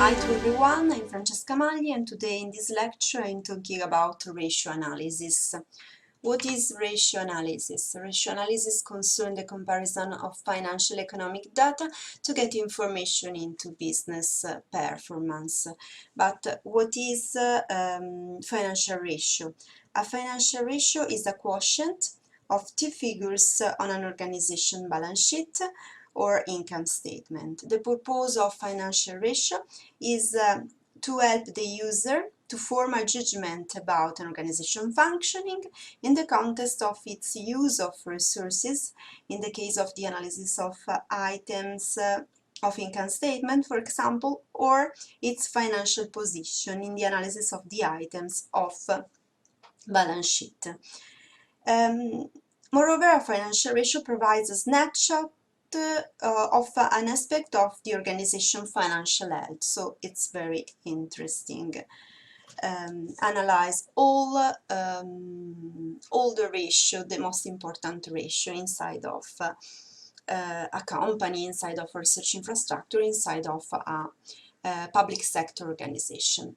Hi to everyone, I'm Francesca Magli and today in this lecture I'm talking about ratio analysis. What is ratio analysis? Ratio analysis concerns the comparison of financial economic data to get information into business performance. But what is financial ratio? A financial ratio is a quotient of two figures on an organization balance sheet or income statement. The purpose of financial ratio is to help the user to form a judgment about an organization functioning in the context of its use of resources, in the case of the analysis of items of income statement, for example, or its financial position in the analysis of the items of balance sheet. Moreover, a financial ratio provides a snapshot of an aspect of the organization financial health, so it's very interesting. Analyze all the ratio, the most important ratio inside of a company, inside of a research infrastructure, inside of a public sector organization.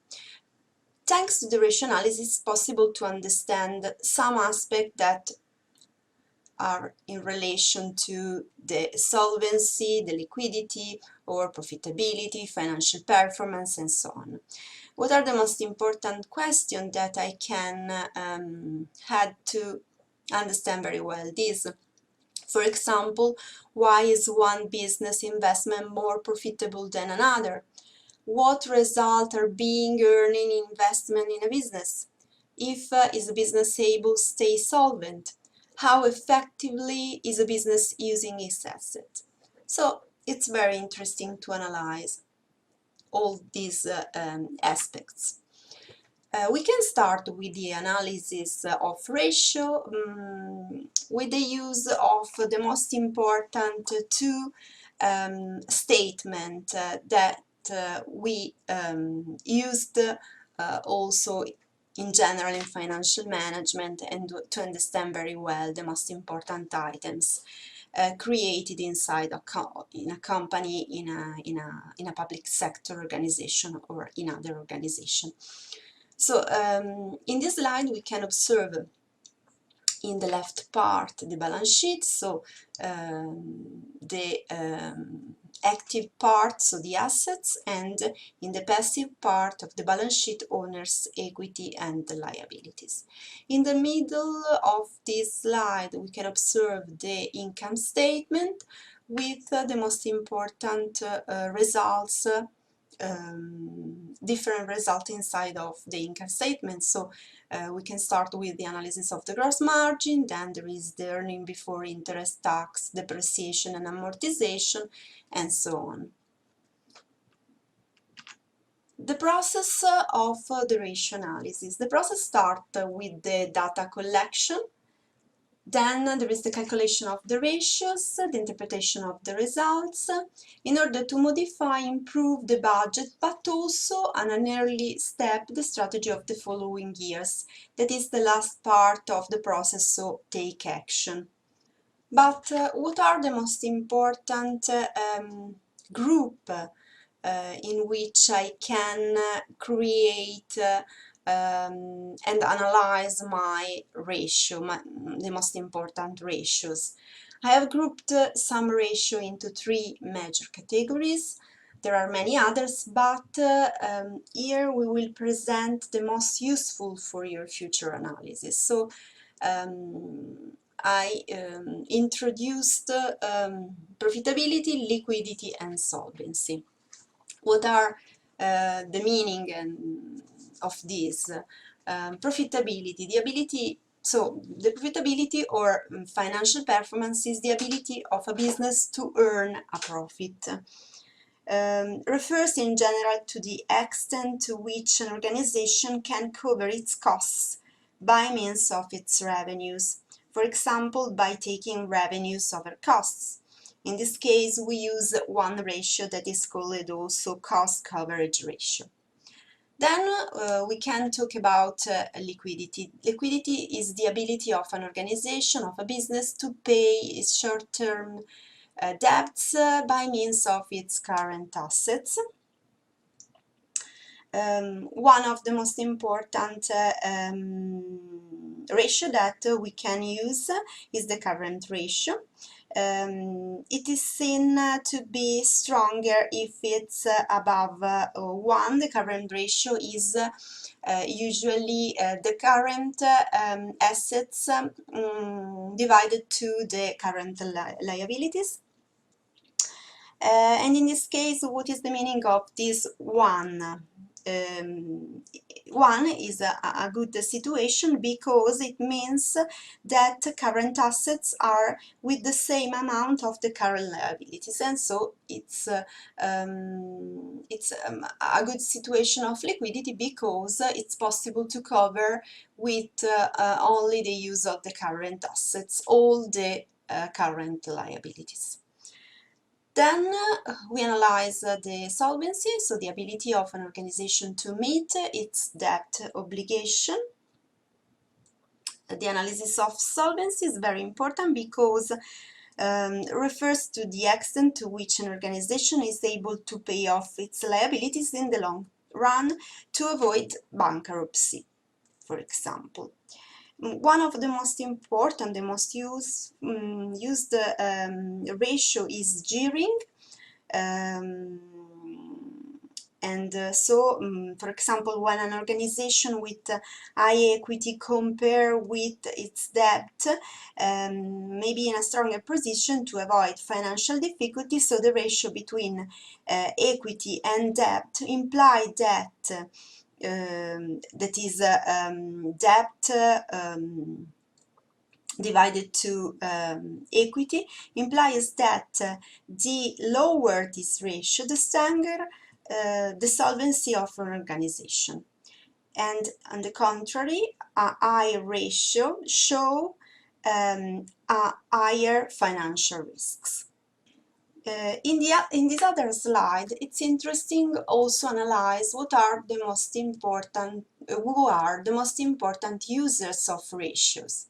Thanks to the ratio analysis, it's possible to understand some aspects that are in relation to the solvency, the liquidity, or profitability, financial performance, and so on. What are the most important questions that I can had to understand very well this? For example, why is one business investment more profitable than another? What results are being earned in investment in a business? If is a business able to stay solvent? How effectively is a business using its assets? So it's very interesting to analyze all these aspects. We can start with the analysis of ratio with the use of the most important two statements that we used also in general in financial management, and to understand very well the most important items created inside in a company, in a public sector organization or in other organization. So in this slide we can observe in the left part the balance sheet, so the active part, so the assets, and in the passive part of the balance sheet, owners' equity and the liabilities. In the middle of this slide we can observe the income statement with the most important results, different results inside of the income statement. So we can start with the analysis of the gross margin, then there is the earning before interest, tax, depreciation and amortization, and so on. The process of the ratio analysis. The process starts with the data collection. Then there is the calculation of the ratios, the interpretation of the results, in order to modify, improve the budget, but also, on an early step, the strategy of the following years. That is the last part of the process, so take action. But what are the most important group in which I can create and analyze my ratio, the most important ratios? I have grouped some ratio into three major categories. There are many others, but here we will present the most useful for your future analysis. So I introduced profitability, liquidity, and solvency. What are the meaning of this? Profitability, the ability, so the profitability or financial performance is the ability of a business to earn a profit. Refers in general to the extent to which an organization can cover its costs by means of its revenues. For example, by taking revenues over costs. In this case, we use one ratio that is called also cost coverage ratio. Then we can talk about liquidity. Liquidity is the ability of an organization, of a business, to pay its short-term debts by means of its current assets. One of the most important ratio that we can use is the current ratio. It is seen to be stronger if it's above 1. The current ratio is usually the current assets divided to the current liabilities. And in this case, what is the meaning of this 1? 1 is a good situation because it means that current assets are with the same amount of the current liabilities, and so it's a good situation of liquidity because it's possible to cover with only the use of the current assets all the current liabilities. Then we analyze the solvency, so the ability of an organization to meet its debt obligation. The analysis of solvency is very important because refers to the extent to which an organization is able to pay off its liabilities in the long run to avoid bankruptcy, for example. One of the most important, the most used ratio is gearing. For example, when an organization with high equity compare with its debt, may be in a stronger position to avoid financial difficulties. So the ratio between equity and debt imply that that is debt divided to equity implies that the lower this ratio, the stronger the solvency of an organization. And on the contrary, a high ratio show a higher financial risks. In this other slide, it's interesting also analyze what are the most important, who are the most important users of ratios.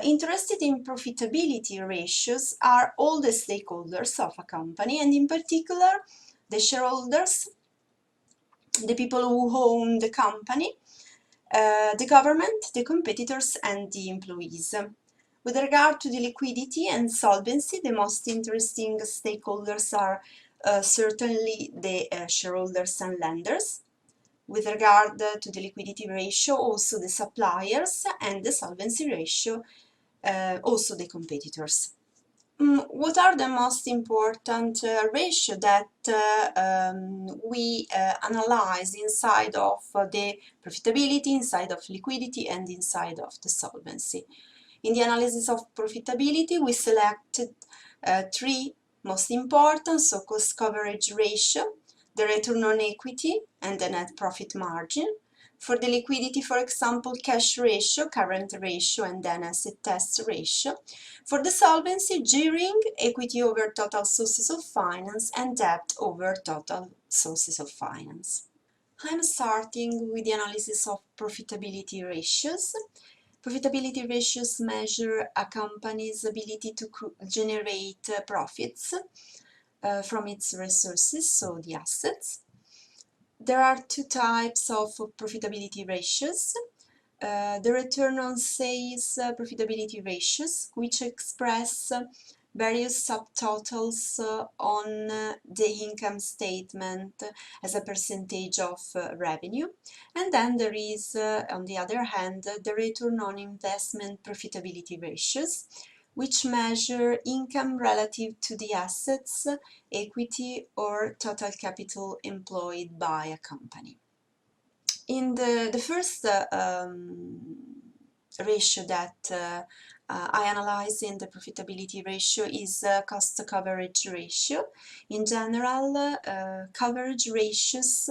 Interested in profitability ratios are all the stakeholders of a company, and in particular the shareholders, the people who own the company, the government, the competitors, and the employees. With regard to the liquidity and solvency, the most interesting stakeholders are certainly the shareholders and lenders. With regard to the liquidity ratio, also the suppliers, and the solvency ratio, also the competitors. What are the most important ratio that we analyze inside of the profitability, inside of liquidity, and inside of the solvency? In the analysis of profitability, we selected three most important, so cost coverage ratio, the return on equity, and the net profit margin. For the liquidity, for example, cash ratio, current ratio, and then asset test ratio. For the solvency, gearing, equity over total sources of finance, and debt over total sources of finance. I'm starting with the analysis of profitability ratios. Profitability ratios measure a company's ability to generate profits from its resources, so the assets. There are two types of profitability ratios. The return on sales profitability ratios, which express various subtotals on the income statement as a percentage of revenue. And then there is, on the other hand, the return on investment profitability ratios, which measure income relative to the assets, equity, or total capital employed by a company. In the first ratio that I analyze in the profitability ratio is cost coverage ratio. In general, coverage ratios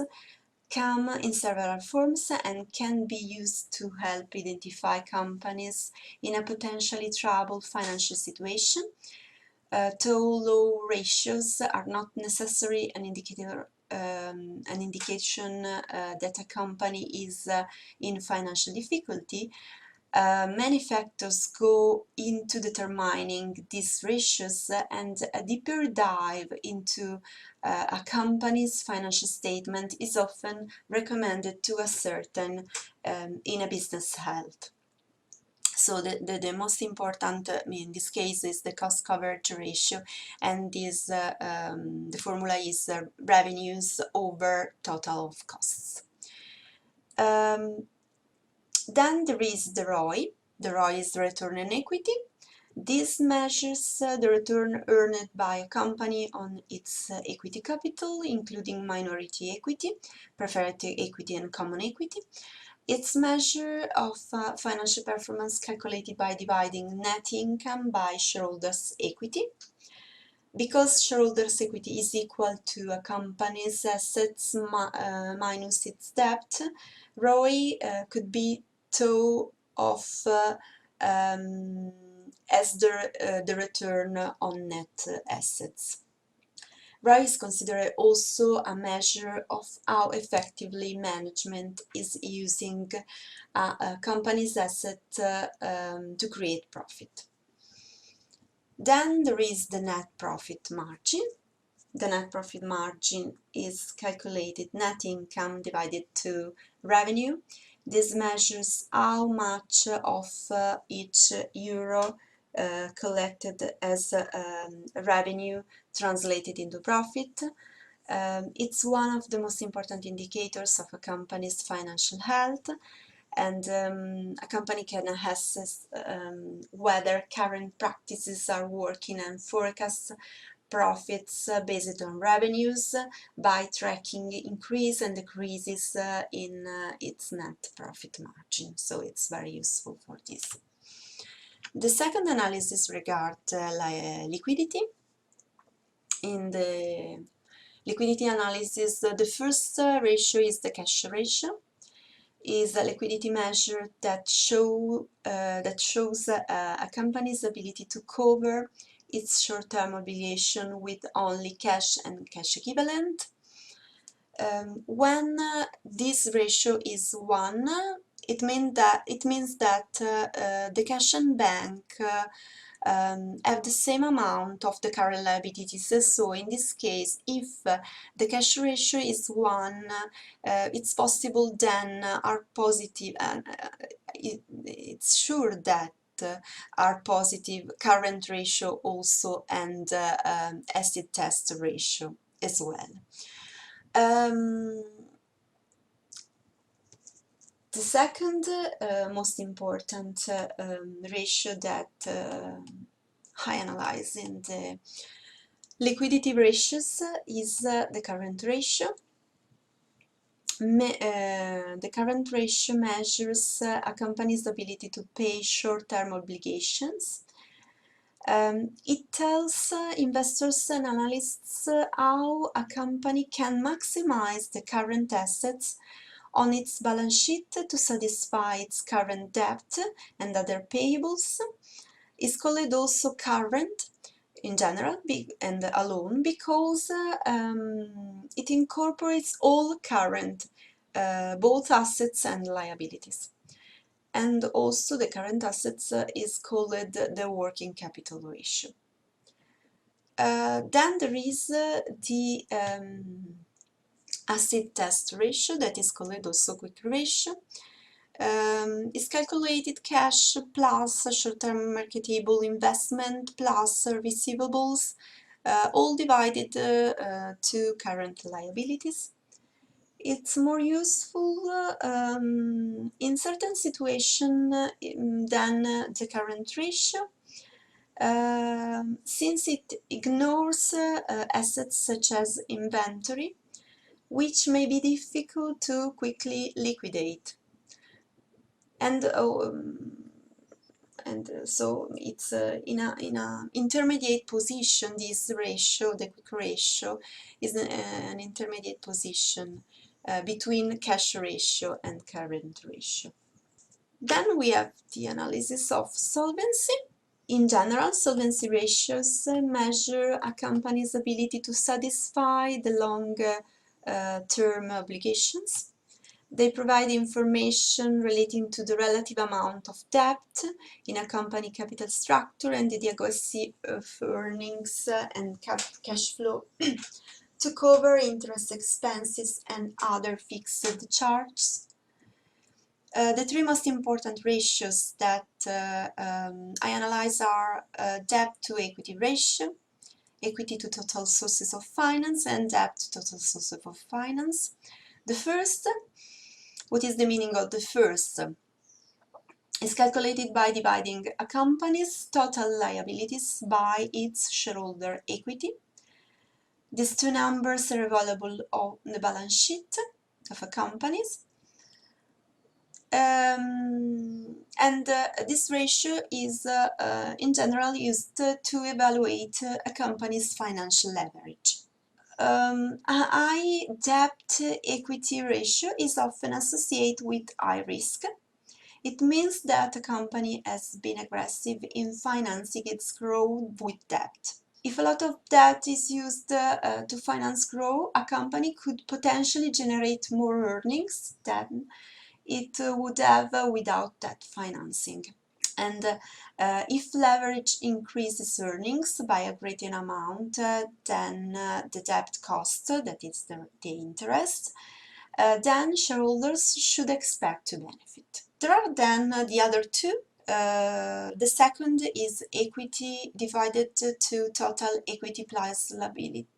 come in several forms and can be used to help identify companies in a potentially troubled financial situation. Though low ratios are not necessarily an indicator, an indication that a company is in financial difficulty, Many factors go into determining these ratios, and a deeper dive into a company's financial statement is often recommended to ascertain in a business health. So the most important in this case is the cost coverage ratio, and this the formula is revenues over total of costs. Then there is the ROI. The ROI is the return on equity. This measures the return earned by a company on its equity capital, including minority equity, preferred equity and common equity. It's measure of financial performance calculated by dividing net income by shareholders' equity. Because shareholders' equity is equal to a company's assets minus its debt, ROI could be thought of as the return on net assets. ROI is considered also a measure of how effectively management is using a company's asset to create profit. Then there is the net profit margin. The net profit margin is calculated net income divided to revenue. This measures how much of each euro collected as revenue translated into profit. It's one of the most important indicators of a company's financial health, and a company can assess whether current practices are working and forecast profits based on revenues by tracking increase and decreases in its net profit margin. So it's very useful for this. The second analysis regards liquidity. In the liquidity analysis, the first ratio is the cash ratio. Is a liquidity measure that shows a company's ability to cover its short-term obligation with only cash and cash equivalent. When this ratio is 1, it means that the cash and bank have the same amount of the current liabilities. So in this case, if the cash ratio is 1, it's possible then are positive, and it's sure that are positive current ratio also, and acid test ratio as well. The second most important ratio that I analyze in the liquidity ratios is the current ratio. The current ratio measures a company's ability to pay short-term obligations. It tells investors and analysts how a company can maximize the current assets on its balance sheet to satisfy its current debt and other payables. Is called also current in general and alone because it incorporates all current, both assets and liabilities. And also the current assets is called the working capital ratio. Then there is the acid test ratio, that is called also quick ratio. Is calculated cash plus short-term marketable investment plus receivables, all divided to current liabilities. It's more useful in certain situations than the current ratio, since it ignores assets such as inventory, which may be difficult to quickly liquidate. And so it's in a intermediate position. This ratio, the quick ratio, is an intermediate position between cash ratio and current ratio. Then we have the analysis of solvency. In general, solvency ratios measure a company's ability to satisfy the long term obligations. They provide information relating to the relative amount of debt in a company capital structure and the adequacy of earnings and cash flow to cover interest expenses and other fixed charges. The three most important ratios that I analyze are debt to equity ratio, equity to total sources of finance, and debt to total sources of finance. The first, what is the meaning of the first? Is calculated by dividing a company's total liabilities by its shareholder equity. These two numbers are available on the balance sheet of a company. This ratio is in general used to evaluate a company's financial leverage. A high debt equity ratio is often associated with high risk. It means that a company has been aggressive in financing its growth with debt. If a lot of debt is used to finance growth, a company could potentially generate more earnings than it would have without debt financing. And if leverage increases earnings by a greater amount than the debt cost, that is the interest, then shareholders should expect to benefit. There are then the other two. The second is equity divided to total equity plus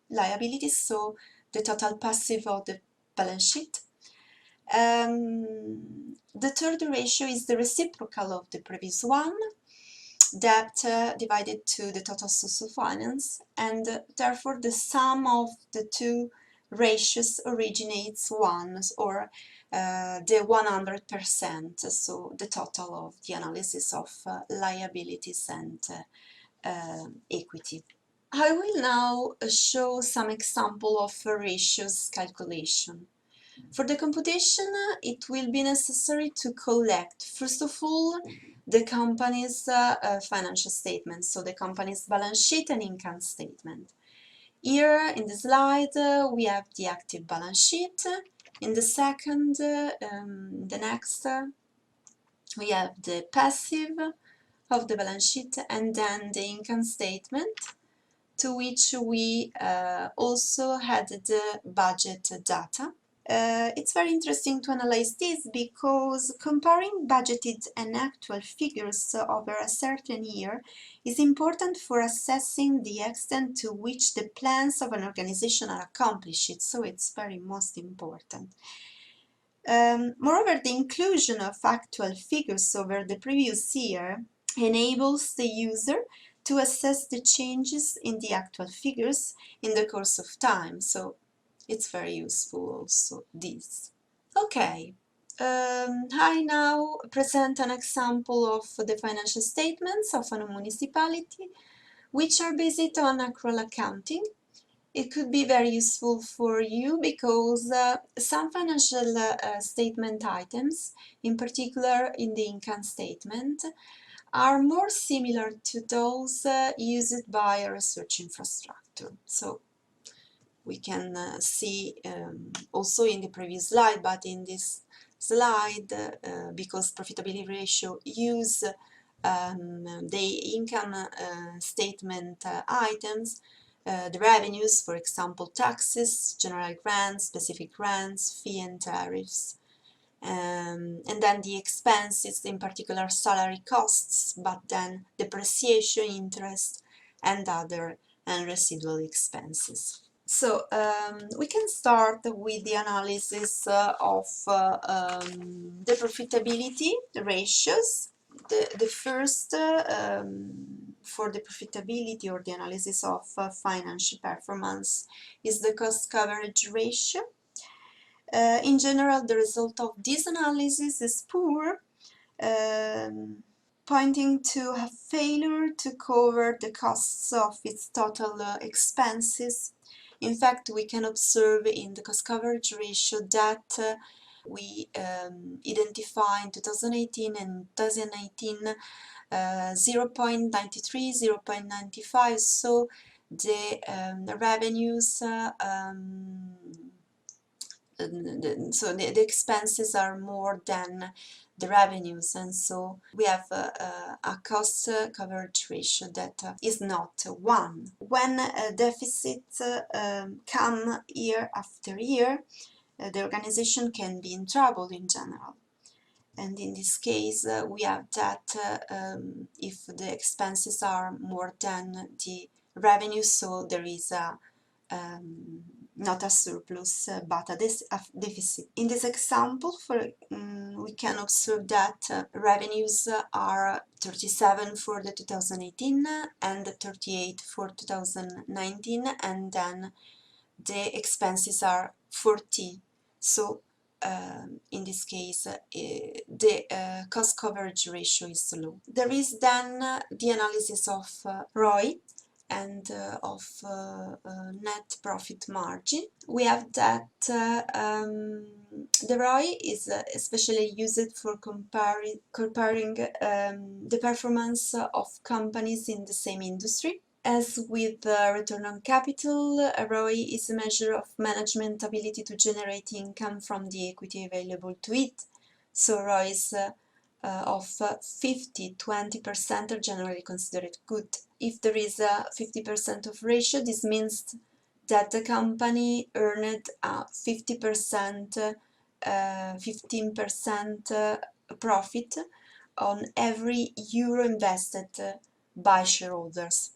liabilities, so the total passive of the balance sheet. The third ratio is the reciprocal of the previous one, debt divided to the total source of finance, and therefore the sum of the two ratios originates once, or the 100%, so the total of the analysis of liabilities and equity. I will now show some example of ratios calculation. For the computation, it will be necessary to collect, first of all, the company's financial statements, so the company's balance sheet and income statement. Here in the slide, we have the active balance sheet. In the second, the next, we have the passive of the balance sheet, and then the income statement, to which we also added the budget data. It's very interesting to analyze this because comparing budgeted and actual figures over a certain year is important for assessing the extent to which the plans of an organization are accomplished, so it's very most important. Moreover, the inclusion of actual figures over the previous year enables the user to assess the changes in the actual figures in the course of time, so it's very useful also this. Okay, I now present an example of the financial statements of a municipality which are based on accrual accounting. It could be very useful for you because some financial statement items, in particular in the income statement, are more similar to those used by a research infrastructure. So we can see also in the previous slide, but in this slide, because profitability ratio use the income statement items, the revenues, for example, taxes, general grants, specific grants, fee and tariffs, and then the expenses, in particular salary costs, but then depreciation, interest, and other and residual expenses. So we can start with the analysis of the profitability ratios. The first, for the profitability or the analysis of financial performance, is the cost coverage ratio. In general, the result of this analysis is poor, pointing to a failure to cover the costs of its total expenses. In fact, we can observe in the cost coverage ratio that we identify in 2018 and 2019 0.93, 0.95, so the revenues the expenses are more than the revenues, and so we have a cost coverage ratio that is not 1. When deficits come year after year, the organization can be in trouble in general. And in this case, we have that if the expenses are more than the revenue, so there is not a surplus, but a deficit. In this example, we can observe that revenues are 37 for the 2018 and 38 for 2019, and then the expenses are 40. So in this case, the cost coverage ratio is low. There is then the analysis of ROI and of net profit margin. We have that the ROI is especially used for comparing the performance of companies in the same industry. As with return on capital, ROI is a measure of management ability to generate income from the equity available to it. So ROIs of 50-20% are generally considered good. If there is a 50% of ratio, this means that the company earned a 15% profit on every euro invested by shareholders.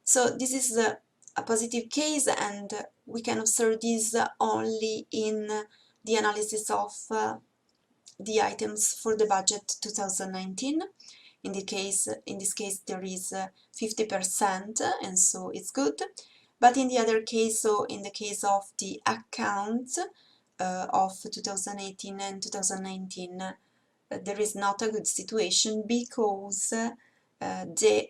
So this is a positive case, and we can observe this only in the analysis of the items for the budget 2019. In this case there is 50%, and so it's good. But in the other case, so in the case of the accounts of 2018 and 2019, there is not a good situation because the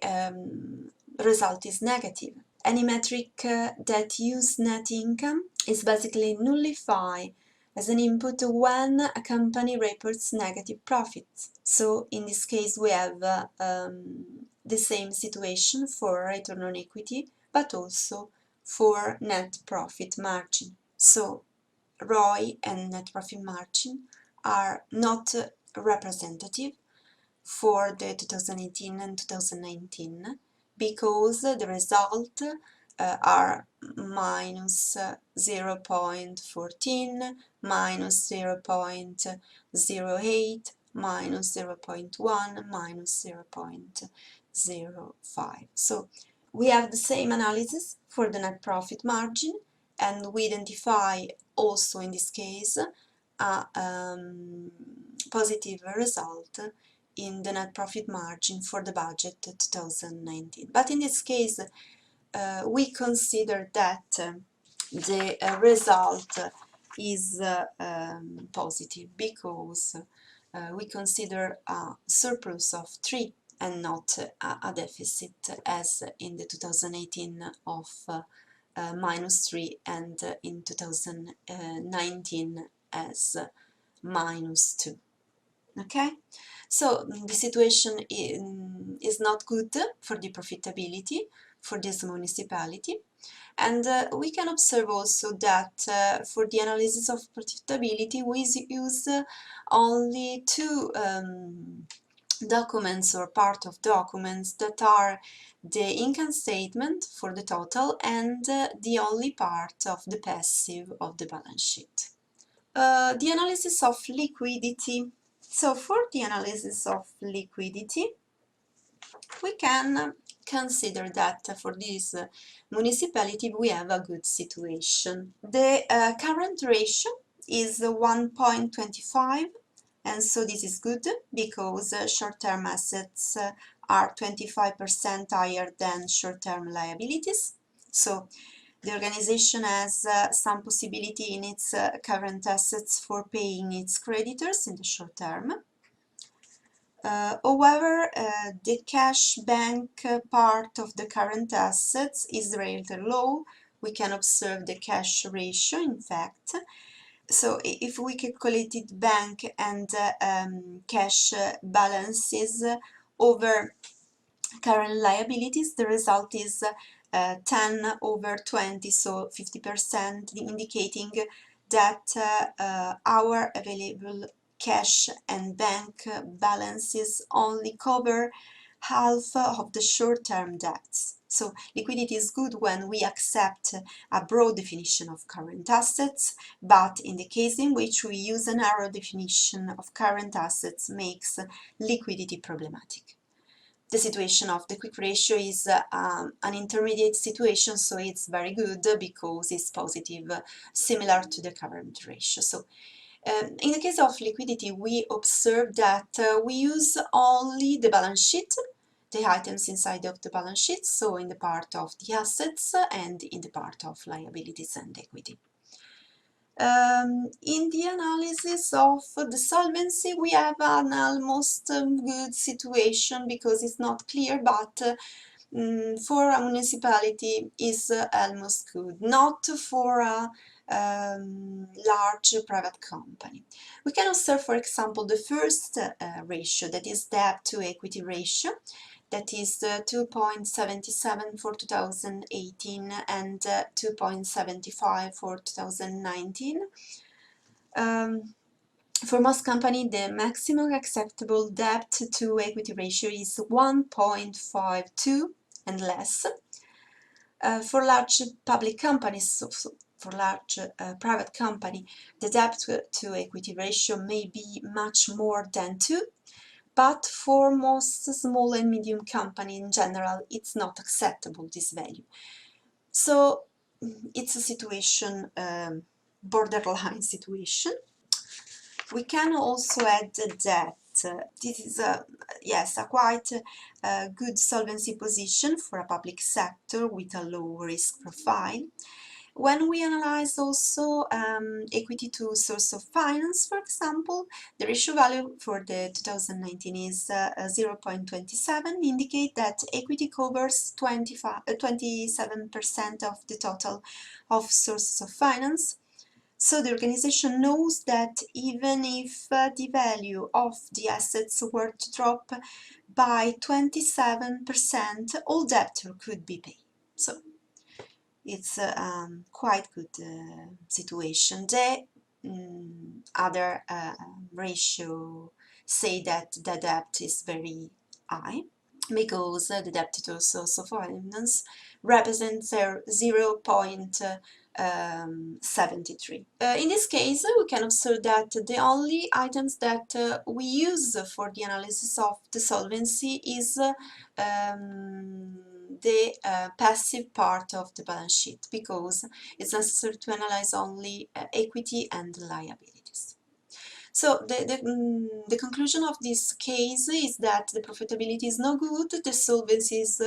result is negative. Any metric that use net income is basically nullified as an input when a company reports negative profits. So in this case we have the same situation for return on equity, but also for net profit margin. So ROI and net profit margin are not representative for the 2018 and 2019 because the result are minus 0.14, minus 0.08, minus 0.1, minus 0.05. So we have the same analysis for the net profit margin, and we identify also in this case a positive result in the net profit margin for the budget 2019. But in this case, we consider that the result is positive because we consider a surplus of 3 and not a deficit as in the 2018 of minus 3 and in 2019 as minus 2. Okay, so the situation is not good for the profitability for this municipality, and we can observe also that for the analysis of profitability we use only 2 documents or part of documents that are the income statement for the total and the only part of the passive of the balance sheet. The analysis of liquidity. So for the analysis of liquidity, we can consider that for this municipality we have a good situation. The current ratio is 1.25, and so this is good because short-term assets are 25% higher than short-term liabilities. So the organization has some possibility in its current assets for paying its creditors in the short term. However, the cash bank part of the current assets is relatively low. We can observe the cash ratio, in fact. So if we calculated bank and cash balances over current liabilities, the result is 10/20, so 50%, indicating that our available cash and bank balances only cover half of the short-term debts. So liquidity is good when we accept a broad definition of current assets, but in the case in which we use a narrow definition of current assets makes liquidity problematic. The situation of the quick ratio is an intermediate situation, so it's very good because it's positive, similar to the current ratio. So in the case of liquidity, we observe that we use only the balance sheet, the items inside of the balance sheet, so in the part of the assets and in the part of liabilities and equity. In the analysis of the solvency, we have an almost good situation because it's not clear, but for a municipality is almost good, not for a large private company. We can observe, for example, the first ratio, that is debt to equity ratio, that is 2.77 for 2018 and 2.75 for 2019. For most companies, the maximum acceptable debt to equity ratio is 1.52 and less. For large public companies, so for large private company, the debt to equity ratio may be much more than 2. But for most small and medium companies in general, it's not acceptable, this value. So it's a situation, borderline situation. We can also add that this is a quite good solvency position for a public sector with a low risk profile. When we analyze also equity to source of finance, for example, the ratio value for the 2019 is 0.27, indicate that equity covers 27% of the total of sources of finance. So the organization knows that even if the value of the assets were to drop by 27%, all debtor could be paid. So it's a quite good situation. The other ratio say that the debt is very high because the debt to source of finance represents 0.73. In this case, we can observe that the only items that we use for the analysis of the solvency is the passive part of the balance sheet, because it's necessary to analyze only equity and liabilities. So the conclusion of this case is that the profitability is no good, the solvency is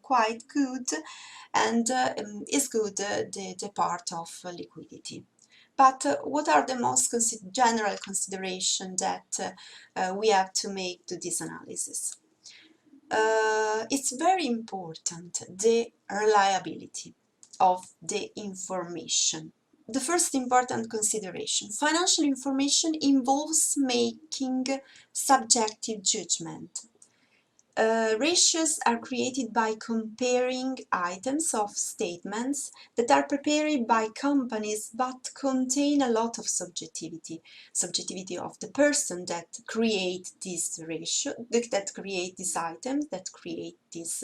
quite good, and is good the part of liquidity. But what are the most general considerations that we have to make to this analysis? It's very important, the reliability of the information. The first important consideration: financial information involves making subjective judgment. Ratios are created by comparing items of statements that are prepared by companies but contain a lot of subjectivity. Subjectivity of the person that create this ratio, that create these items, that create this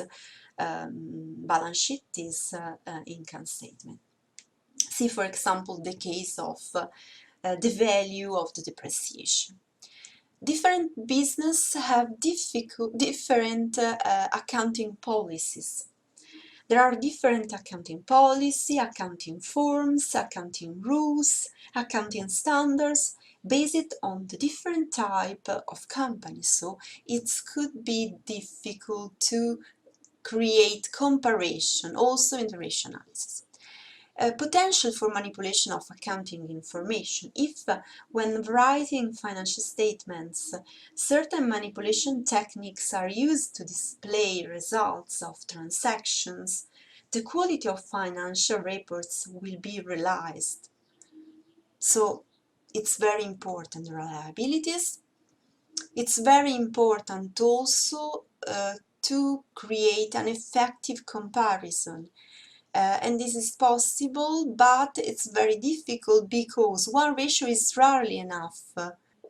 balance sheet, this income statement. See, for example, the case of the value of the depreciation. Different businesses have different accounting policies. There are different accounting policy, accounting forms, accounting rules, accounting standards based on the different type of companies. So it could be difficult to create comparison also in the ratio analysis. Potential for manipulation of accounting information. If when writing financial statements, certain manipulation techniques are used to display results of transactions, the quality of financial reports will be realized. So it's very important, reliabilities. It's very important also to create an effective comparison. and this is possible, but it's very difficult because one ratio is rarely enough.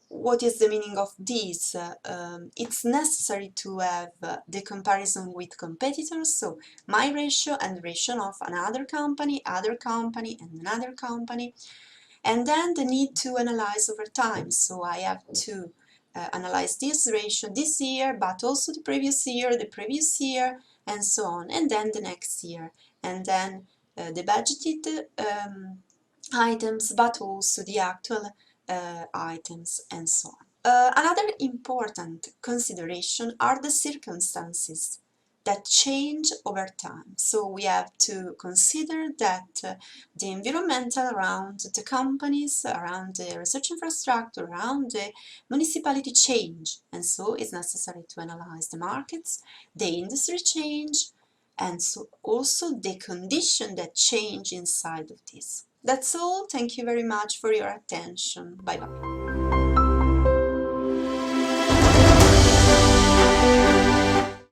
What is the meaning of this? It's necessary to have the comparison with competitors, so my ratio and the ratio of another company, and another company, and then the need to analyze over time. So I have to analyze this ratio this year, but also the previous year, and so on, and then the next year, and then the budgeted items, but also the actual items, and so on. Another important consideration are the circumstances that change over time. So we have to consider that the environmental around the companies, around the research infrastructure, around the municipality change, and so it's necessary to analyze the markets, the industry change, and so also the condition that change inside of this. That's all. Thank you very much for your attention. Bye bye.